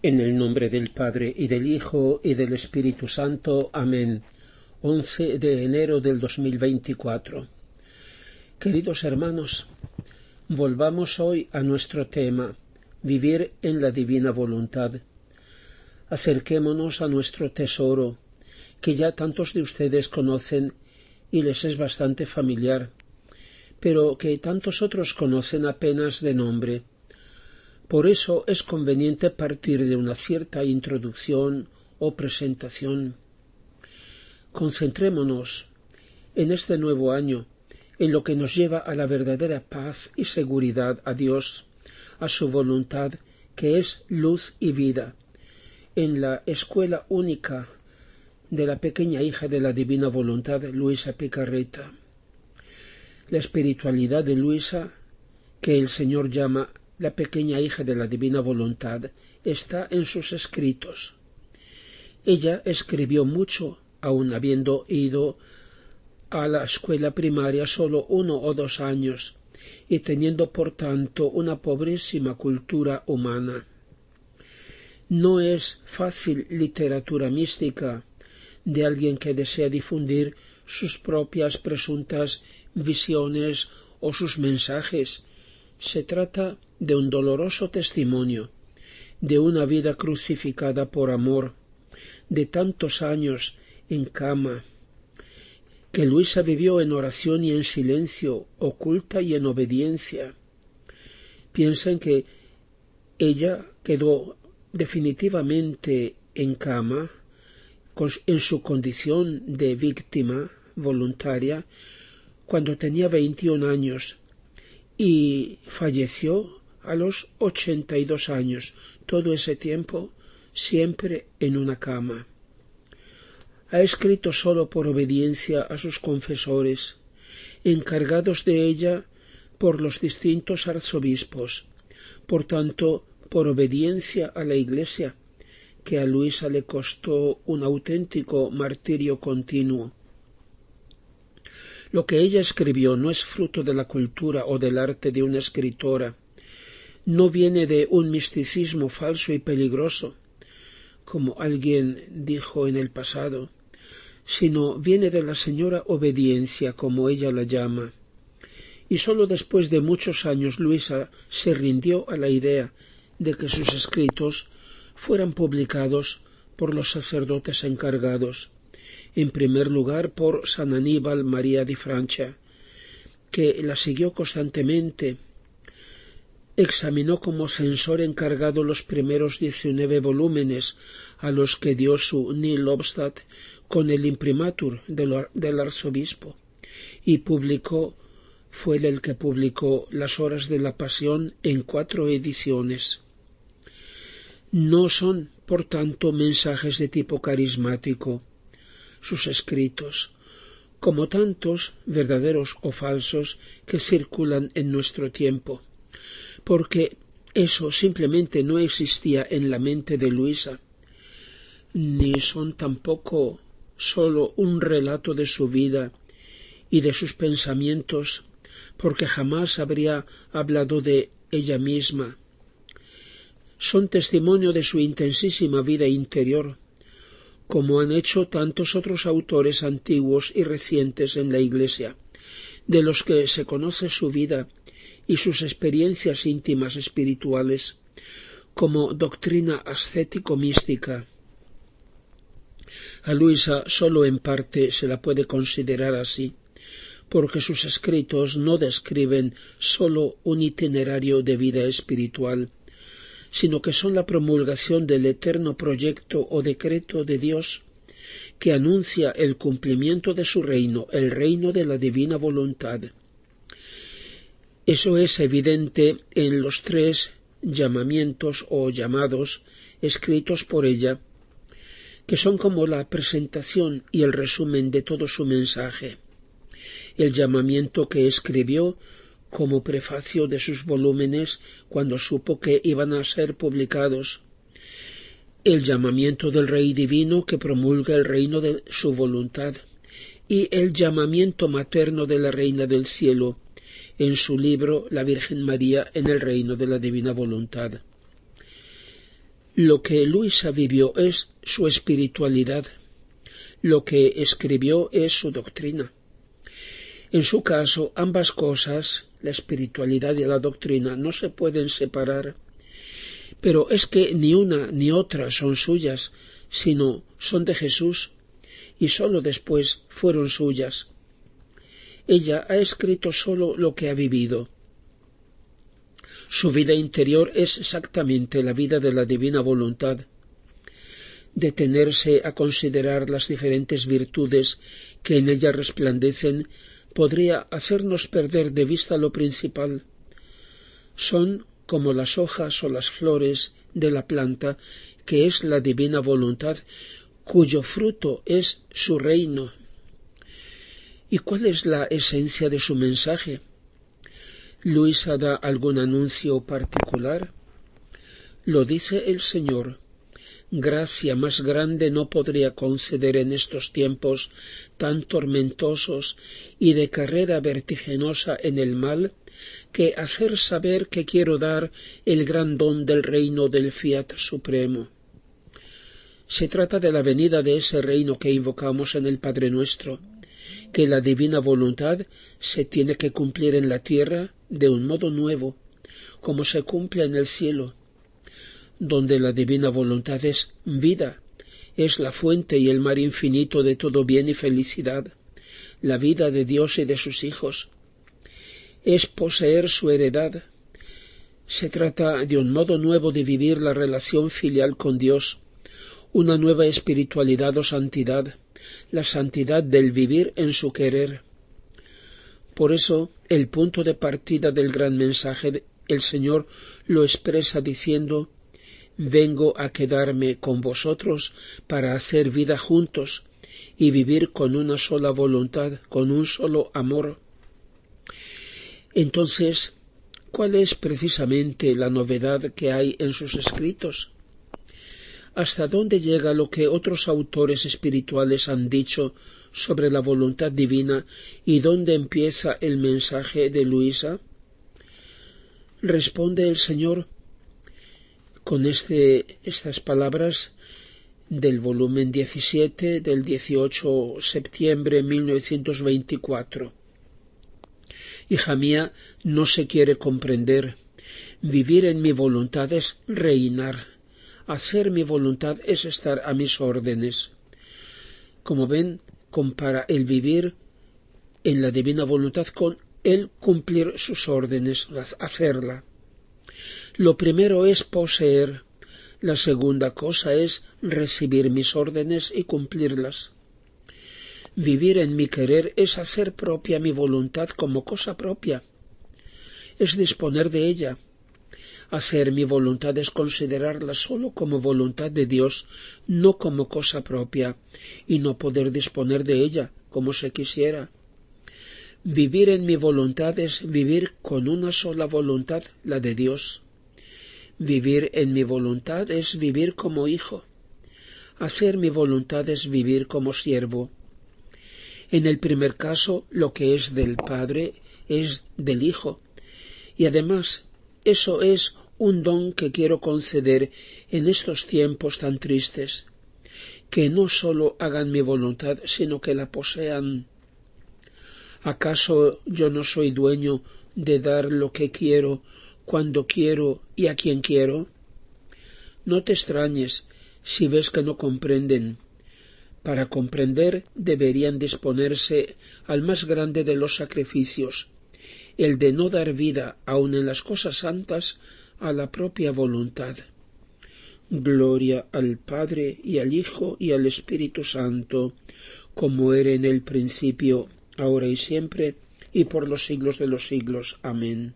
En el nombre del Padre, y del Hijo, y del Espíritu Santo. Amén. 11 de enero del 2024. Queridos hermanos, volvamos hoy a nuestro tema, vivir en la divina voluntad. Acerquémonos a nuestro tesoro, que ya tantos de ustedes conocen y les es bastante familiar, pero que tantos otros conocen apenas de nombre. Por eso es conveniente partir de una cierta introducción o presentación. Concentrémonos en este nuevo año en lo que nos lleva a la verdadera paz y seguridad a Dios, a su voluntad, que es luz y vida, en la escuela única de la pequeña hija de la divina voluntad, Luisa Picarreta. La espiritualidad de Luisa, que el Señor llama la pequeña hija de la divina voluntad, está en sus escritos. Ella escribió mucho, aun habiendo ido a la escuela primaria solo 1 o 2 años, y teniendo por tanto una pobrísima cultura humana. No es fácil literatura mística de alguien que desea difundir sus propias presuntas visiones o sus mensajes. Se trata de un doloroso testimonio, de una vida crucificada por amor, de tantos años en cama, que Luisa vivió en oración y en silencio, oculta y en obediencia. Piensan que ella quedó definitivamente en cama, en su condición de víctima voluntaria, cuando tenía 21 años, y falleció a los 82 años, todo ese tiempo siempre en una cama. Ha escrito solo por obediencia a sus confesores, encargados de ella por los distintos arzobispos, por tanto, por obediencia a la Iglesia, que a Luisa le costó un auténtico martirio continuo. Lo que ella escribió no es fruto de la cultura o del arte de una escritora, no viene de un misticismo falso y peligroso, como alguien dijo en el pasado, sino viene de la señora obediencia, como ella la llama. Y sólo después de muchos años Luisa se rindió a la idea de que sus escritos fueran publicados por los sacerdotes encargados, en primer lugar por San Aníbal María di Francia, que la siguió constantemente. Examinó como censor encargado los primeros 19 volúmenes a los que dio su Nil Obstat con el imprimatur del arzobispo, y fue él el que publicó las Horas de la Pasión en 4 ediciones. No son, por tanto, mensajes de tipo carismático sus escritos, como tantos, verdaderos o falsos, que circulan en nuestro tiempo, porque eso simplemente no existía en la mente de Luisa, ni son tampoco sólo un relato de su vida y de sus pensamientos, porque jamás habría hablado de ella misma. Son testimonio de su intensísima vida interior, como han hecho tantos otros autores antiguos y recientes en la Iglesia, de los que se conoce su vida y sus experiencias íntimas espirituales, como doctrina ascético-mística. A Luisa sólo en parte se la puede considerar así, porque sus escritos no describen sólo un itinerario de vida espiritual, sino que son la promulgación del eterno proyecto o decreto de Dios, que anuncia el cumplimiento de su reino, el reino de la divina voluntad. Eso es evidente en los 3 llamamientos o llamados escritos por ella, que son como la presentación y el resumen de todo su mensaje. El llamamiento que escribió como prefacio de sus volúmenes cuando supo que iban a ser publicados, el llamamiento del Rey Divino que promulga el reino de su voluntad, y el llamamiento materno de la Reina del Cielo en su libro La Virgen María en el reino de la divina voluntad. Lo que Luisa vivió es su espiritualidad, lo que escribió es su doctrina. En su caso, ambas cosas, la espiritualidad y la doctrina, no se pueden separar, pero es que ni una ni otra son suyas, sino son de Jesús, y sólo después fueron suyas. Ella ha escrito sólo lo que ha vivido. Su vida interior es exactamente la vida de la divina voluntad. Detenerse a considerar las diferentes virtudes que en ella resplandecen podría hacernos perder de vista lo principal. Son como las hojas o las flores de la planta, que es la divina voluntad, cuyo fruto es su reino. ¿Y cuál es la esencia de su mensaje? ¿Luisa da algún anuncio particular? Lo dice el Señor. Gracia más grande no podría conceder en estos tiempos tan tormentosos y de carrera vertiginosa en el mal, que hacer saber que quiero dar el gran don del reino del Fiat Supremo. Se trata de la venida de ese reino que invocamos en el Padre Nuestro, que la divina voluntad se tiene que cumplir en la tierra de un modo nuevo, como se cumple en el cielo, donde la divina voluntad es vida, es la fuente y el mar infinito de todo bien y felicidad, la vida de Dios y de sus hijos. Es poseer su heredad. Se trata de un modo nuevo de vivir la relación filial con Dios, una nueva espiritualidad o santidad, la santidad del vivir en su querer. Por eso, el punto de partida del gran mensaje, el Señor lo expresa diciendo: «Vengo a quedarme con vosotros para hacer vida juntos y vivir con una sola voluntad, con un solo amor». Entonces, ¿cuál es precisamente la novedad que hay en sus escritos? ¿Hasta dónde llega lo que otros autores espirituales han dicho sobre la voluntad divina y dónde empieza el mensaje de Luisa? Responde el Señor con estas palabras del volumen 17 del 18 de septiembre de 1924. Hija mía, no se quiere comprender. Vivir en mi voluntad es reinar. Hacer mi voluntad es estar a mis órdenes. Como ven, compara el vivir en la divina voluntad con el cumplir sus órdenes, hacerla. Lo primero es poseer, la segunda cosa es recibir mis órdenes y cumplirlas. Vivir en mi querer es hacer propia mi voluntad como cosa propia, es disponer de ella. Hacer mi voluntad es considerarla sólo como voluntad de Dios, no como cosa propia, y no poder disponer de ella como se quisiera. Vivir en mi voluntad es vivir con una sola voluntad, la de Dios. Vivir en mi voluntad es vivir como hijo. Hacer mi voluntad es vivir como siervo. En el primer caso, lo que es del Padre es del Hijo, y además eso es un don que quiero conceder en estos tiempos tan tristes, que no sólo hagan mi voluntad, sino que la posean. ¿Acaso yo no soy dueño de dar lo que quiero, cuando quiero y a quien quiero? No te extrañes si ves que no comprenden. Para comprender deberían disponerse al más grande de los sacrificios, el de no dar vida, aun en las cosas santas, a la propia voluntad. Gloria al Padre y al Hijo y al Espíritu Santo, como era en el principio, ahora y siempre, y por los siglos de los siglos. Amén.